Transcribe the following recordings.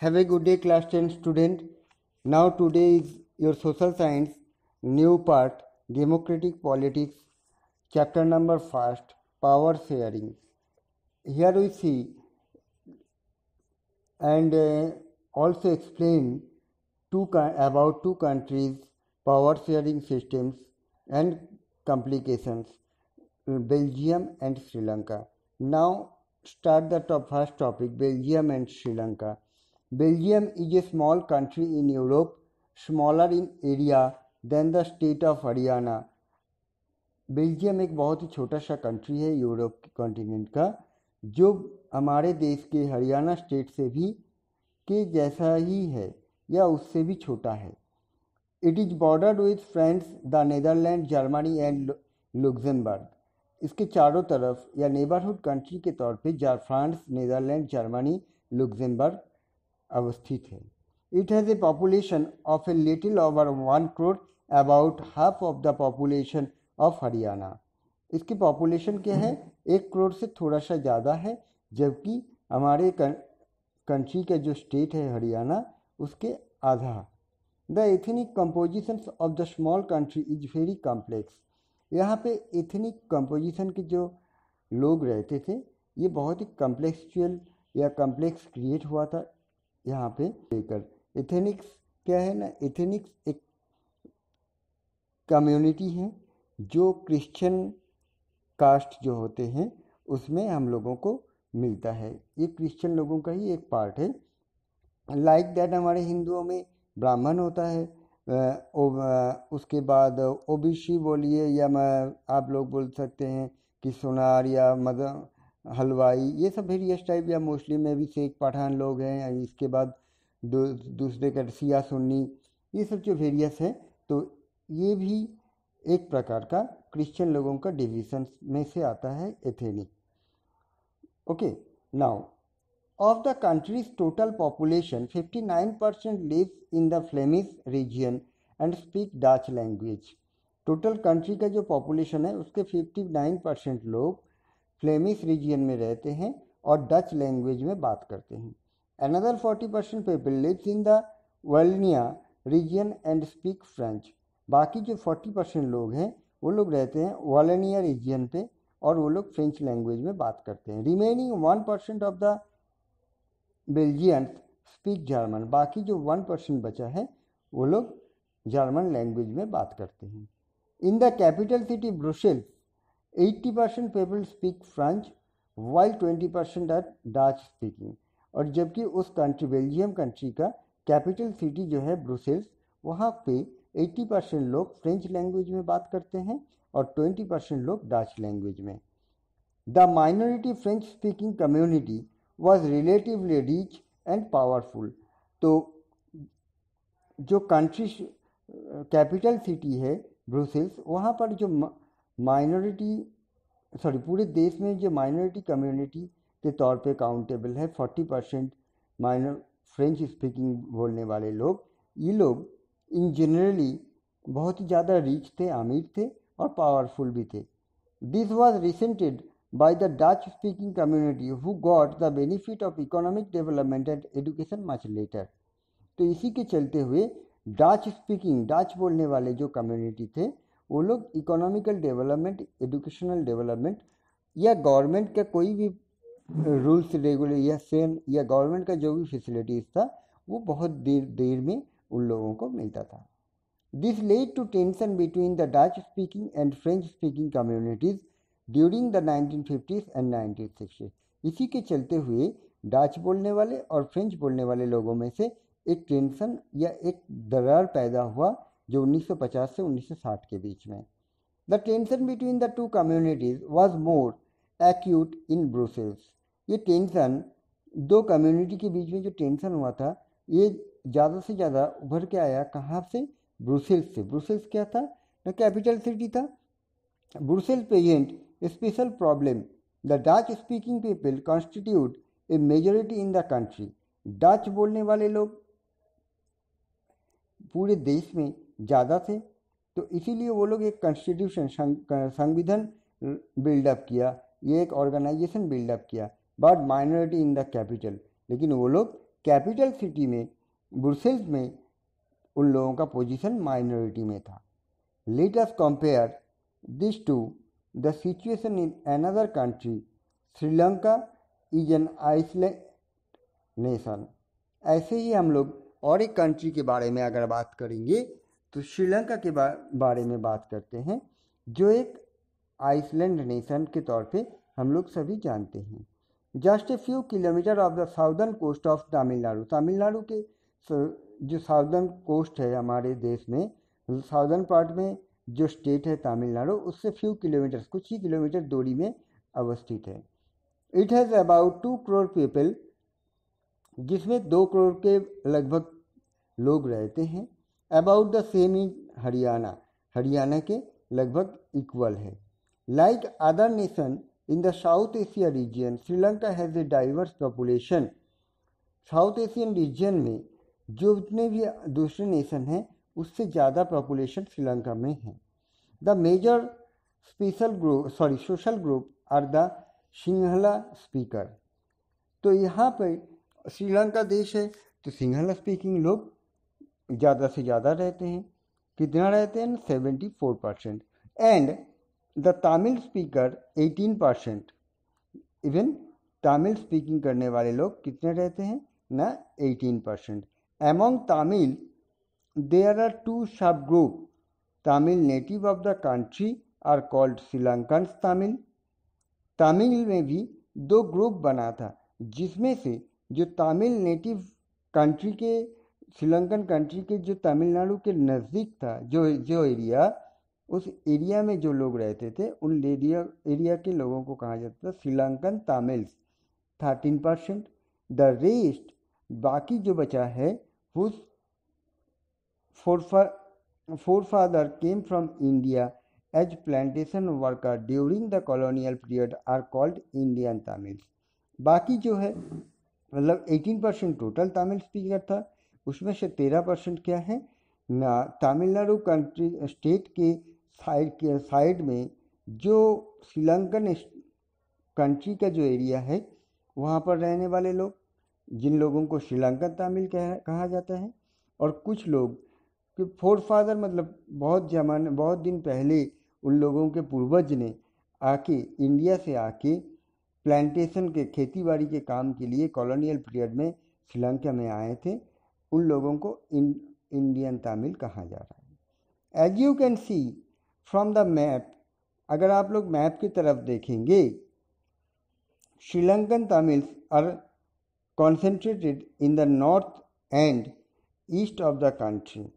Have a good day, class 10 student. Now today is your social science new part, democratic politics, chapter number 1, power sharing. Here we see and also explain about two countries power sharing systems and complications, Belgium and Sri Lanka. Now start the first topic, Belgium and Sri Lanka. Belgium is a small country in Europe, smaller in area than the state of Haryana. Belgium एक बहुत ही छोटा सा country है Europe के continent का, जो हमारे देश के हरियाणा स्टेट से भी के जैसा ही है या उससे भी छोटा है. It is bordered with France, the Netherland, Germany and Luxembourg. इसके चारों तरफ या नेबरहुड कंट्री के तौर पे फ्रांस, नेदरलैंड, जर्मनी, लुक्सेमबर्ग अवस्थित है. It has a population of a little over 1 crore, about half of the population of Haryana. इसकी पॉपुलेशन क्या है? 1 करोड़ से थोड़ा सा ज़्यादा है, जबकि हमारे कंट्री का जो स्टेट है हरियाणा उसके आधा. The ethnic composition of the small country is very complex. यहाँ पे एथनिक कंपोजिशन के जो लोग रहते थे ये बहुत ही कॉम्प्लेक्चुअल या कॉम्प्लेक्स क्रिएट हुआ था यहाँ पे लेकर. एथनिक्स क्या है ना, एथनिक्स एक कम्युनिटी है जो क्रिश्चियन कास्ट जो होते हैं उसमें हम लोगों को मिलता है. ये क्रिश्चियन लोगों का ही एक पार्ट है. लाइक दैट हमारे हिंदुओं में ब्राह्मण होता है, उसके बाद ओबीसी बोलिए या आप लोग बोल सकते हैं कि सोनार या हलवाई, ये सब वेरियस टाइप, या मुस्लिम में भी शेख पठान लोग हैं. इसके बाद दूसरे का शिया सुन्नी, ये सब जो वेरियस है, तो ये भी एक प्रकार का क्रिश्चियन लोगों का डिवीजन में से आता है ethnic. Okay, now of the country's total population, 59% lives in the Flemish region and speak Dutch language. Total country का जो पॉपुलेशन है उसके 59% लोग फ्लेमिश रीजन में रहते हैं और डच लैंग्वेज में बात करते हैं. Another 40% people lives in the Wallonia region and speak French. बाकी जो 40% लोग हैं वो लोग रहते हैं वॉलनिया रीजन पे और वो लोग फ्रेंच लैंग्वेज में बात करते हैं. Remaining 1% of the Belgians speak German. बाकी जो 1% बचा है वो लोग जर्मन लैंग्वेज में बात करते हैं. In the capital city Brussels 80% people speak French while 20% are Dutch speaking. और जबकि उस कंट्री बेल्जियम कंट्री का कैपिटल सिटी जो है ब्रुसेल्स, वहाँ पे 80% लोग फ्रेंच लैंग्वेज में बात करते हैं और 20% लोग डच लैंग्वेज में. The minority French speaking community was relatively rich and powerful. तो जो कंट्री कैपिटल सिटी है ब्रुसेल्स, वहाँ पर जो पूरे देश में जो माइनॉरिटी कम्युनिटी के तौर पे काउंटेबल है 40% माइनर फ्रेंच स्पीकिंग बोलने वाले लोग, ये लोग इन जनरली बहुत ही ज़्यादा रिच थे, अमीर थे और पावरफुल भी थे. This was resented by the Dutch speaking community who got the benefit of economic development and education much later. तो इसी के चलते हुए डच स्पीकिंग, डच बोलने वाले जो कम्युनिटी थे वो लोग इकोनॉमिकल डेवलपमेंट, एजुकेशनल डेवलपमेंट या गवर्नमेंट का कोई भी रूल्स रेगुलेशन या गवर्नमेंट का जो भी फैसिलिटीज़ था वो बहुत देर में उन लोगों को मिलता था. This led to tension between the Dutch speaking and French speaking communities during the 1950s and 1960s. इसी के चलते हुए डच बोलने वाले और फ्रेंच बोलने वाले लोगों में से एक टेंशन या एक दरार पैदा हुआ जो 1950 से 1960 के बीच में. The tension between the two communities was more acute in Brussels. ये टेंशन दो कम्युनिटी के बीच में जो टेंशन हुआ था ये ज़्यादा से ज़्यादा उभर के आया कहाँ से? ब्रुसेल्स से. ब्रुसेल्स क्या था? न कैपिटल सिटी था. Brussels present special problem. The Dutch speaking people constitute A majority in the country. Dutch बोलने वाले लोग पूरे देश में ज़्यादा थे, तो इसीलिए वो लोग एक कॉन्स्टिट्यूशन, संविधान बिल्डअप किया, ये एक ऑर्गेनाइजेशन बिल्डअप किया. But minority in the capital. लेकिन वो लोग कैपिटल सिटी में ब्रुसेल्स में उन लोगों का पोजीशन माइनॉरिटी में था। Let us compare this to the situation in another country. Sri Lanka is an island nation. ऐसे ही हम लोग और एक कंट्री के बारे में अगर बात करेंगे तो श्रीलंका के बारे में बात करते हैं, जो एक आइसलैंड नेशन के तौर पे हम लोग सभी जानते हैं। Just a few kilometre off the southern coast of Tamil Nadu. Tamil Nadu के जो साउदर्न कोस्ट है हमारे देश में, साउदर्न पार्ट में जो स्टेट है तमिलनाडु, उससे फ्यू किलोमीटर, कुछ ही किलोमीटर दूरी में अवस्थित है। It has about 2 crore people, जिसमें 2 करोड़ के लगभग लोग रहते हैं। About the same in Haryana, Haryana के लगभग इक्वल है। Like other nation in the south Asia region, Sri Lanka has a diverse population. South Asian region में जो जितने भी दूसरे नेशन हैं उससे ज़्यादा पॉपुलेशन श्रीलंका में है। The major social group are the Sinhala speaker. तो यहाँ पर श्रीलंका देश है तो सिंहला स्पीकिंग लोग ज़्यादा से ज़्यादा रहते हैं। कितना रहते हैं? 74%। And the Tamil speaker 18%। Even Tamil speaking करने वाले लोग कितने रहते हैं ना? 18%। Among Tamil there are 2 sub group. Tamil native of the country are called Sri Lankan Tamil. Tamil में भी 2 ग्रुप बना था, जिसमें से जो तमिल नेटिव कंट्री के, श्रीलंकन कंट्री के जो तमिलनाडु के नज़दीक था जो एरिया, उस एरिया में जो लोग रहते थे उन एरिया के लोगों को कहा जाता था श्रीलंकन तमिल्स, 13%। द रेस्ट, बाकी जो बचा है, whose forefather came from India as plantation worker during the colonial period are called Indian Tamils। बाकी जो है मतलब 18% टोटल तमिल स्पीकर था, उसमें से 13% क्या है ना, तमिलनाडु कंट्री स्टेट के साइड में जो श्रीलंकन कंट्री का जो एरिया है वहाँ पर रहने वाले लोग, जिन लोगों को श्रीलंकन तमिल कहा जाता है। और कुछ लोग कि फोरफादर मतलब बहुत दिन पहले उन लोगों के पूर्वज ने आके इंडिया से आके प्लांटेशन के, खेती बाड़ी के काम के लिए कॉलोनियल पीरियड में श्रीलंका में आए थे, उन लोगों को इंडियन तमिल कहा जा रहा है। As you can see from the map, अगर आप लोग मैप की तरफ देखेंगे, Sri Lankan Tamils are concentrated in the north and east of the country.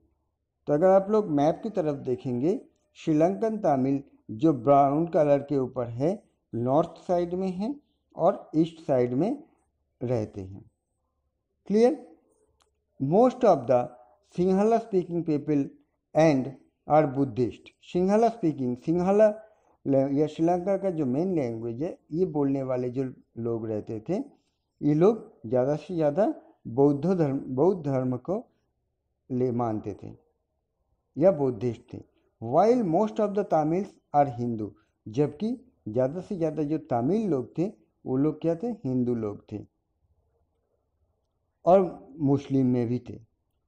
तो अगर आप लोग मैप की तरफ देखेंगे, श्रीलंकन तमिल जो ब्राउन कलर के ऊपर है नॉर्थ साइड में है और ईस्ट साइड में रहते हैं। Clear? Most of the Sinhala speaking people and are Buddhist. Sinhala या श्रीलंका का जो मेन लैंग्वेज है, ये बोलने वाले जो लोग रहते थे, ये लोग ज़्यादा से ज़्यादा बौद्ध धर्म को मानते थे या बुद्धिस्ट थे। While most of the Tamils are Hindu, जबकि ज़्यादा से ज़्यादा जो तमिल लोग थे वो लोग क्या थे? हिंदू लोग थे और मुस्लिम में भी थे।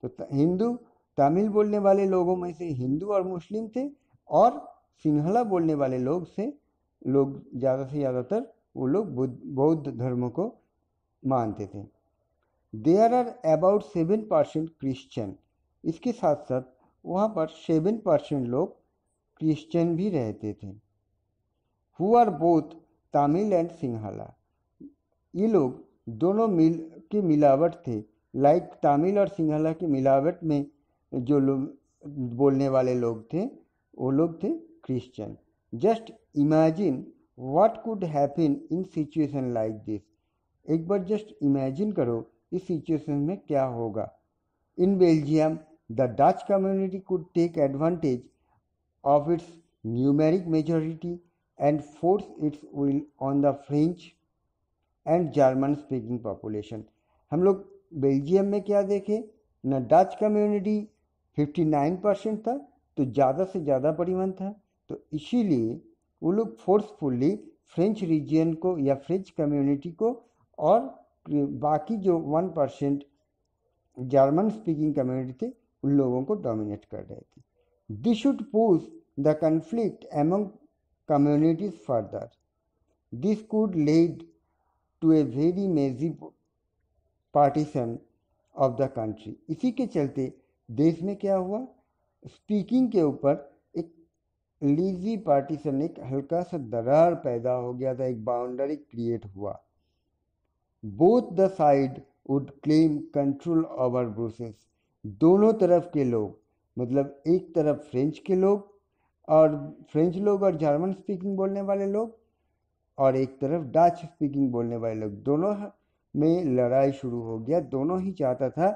तो हिंदू तमिल बोलने वाले लोगों में से हिंदू और मुस्लिम थे, और सिंहला बोलने वाले लोग ज़्यादा से ज़्यादातर वो लोग बौद्ध धर्म को मानते थे। There are about 7% Christian. इसके साथ साथ वहाँ पर 7% लोग क्रिश्चियन भी रहते थे। Who are both Tamil and Sinhala. ये लोग दोनों की मिलावट थे। लाइक तमिल और सिंहला की मिलावट में जो लोग बोलने वाले लोग थे वो लोग थे Christian. Just imagine what could happen in situation like this. एक बार जस्ट इमेजिन करो इस सिचुएशन में क्या होगा। In Belgium the Dutch community could take advantage of its numeric majority and force its will on the French and German speaking population। हम लोग Belgium में क्या देखे ना, डच कम्युनिटी 59% था, तो ज़्यादा से ज़्यादा परिमाण था, तो इसीलिए वो लोग फोर्सफुली फ्रेंच रीजन को या फ्रेंच कम्युनिटी को और बाकी जो 1% जर्मन स्पीकिंग कम्युनिटी थे उन लोगों को डोमिनेट कर रहे थे. This should push the conflict among communities further. This could lead to a very massive partition of the country. इसी के चलते देश में क्या हुआ, स्पीकिंग के ऊपर एक लीजी पार्टीशन, एक हल्का सा दरार पैदा हो गया था, एक बाउंड्री क्रिएट हुआ. Both the side would claim control over Brussels. दोनों तरफ के लोग, मतलब एक तरफ फ्रेंच के लोग और जर्मन स्पीकिंग बोलने वाले लोग, और एक तरफ डच स्पीकिंग बोलने वाले लोग, दोनों में लड़ाई शुरू हो गया. दोनों ही चाहता था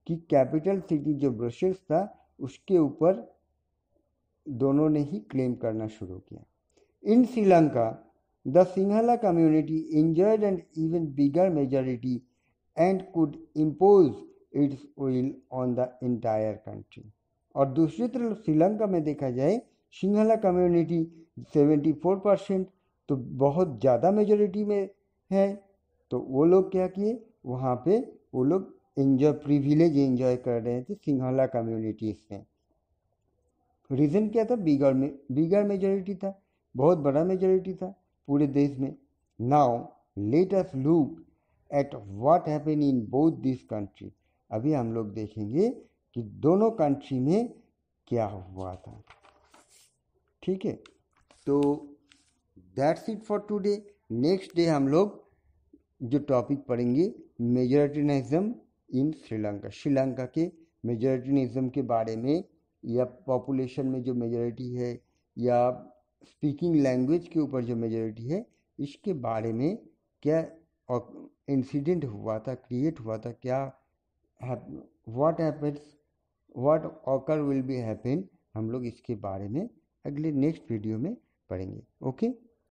कि कैपिटल सिटी जो ब्रसेल्स था उसके ऊपर दोनों ने ही क्लेम करना शुरू किया. In Sri Lanka the Sinhala community enjoyed an even bigger majority and could impose its will on the entire country. और दूसरी तरफ श्रीलंका में देखा जाए सिंहला कम्युनिटी 74%, तो बहुत ज़्यादा मेजोरिटी में है. तो वो लोग क्या किए, वहाँ पे वो लोग प्रिविलेज एंजॉय कर रहे थे सिंहला कम्युनिटीज में. रीज़न क्या था, बिगर मेजोरिटी था, बहुत बड़ा मेजोरिटी था पूरे देश में. Now let us look at what happen in both this country. अभी हम लोग देखेंगे कि दोनों कंट्री में क्या हुआ था. ठीक है, तो that's it for today. Next day हम लोग जो टॉपिक पढ़ेंगे मेजोरिटिनिज्म इन श्रीलंका. श्रीलंका के मेजोरिटिनिज्म के बारे में, या पॉपुलेशन में जो मेजोरिटी है, या स्पीकिंग लैंग्वेज के ऊपर जो मेजोरिटी है, इसके बारे में क्या इंसिडेंट हुआ था, क्रिएट हुआ था, क्या what happens, what occur will be happen, हम लोग इसके बारे में अगले नेक्स्ट वीडियो में पढ़ेंगे. ओके.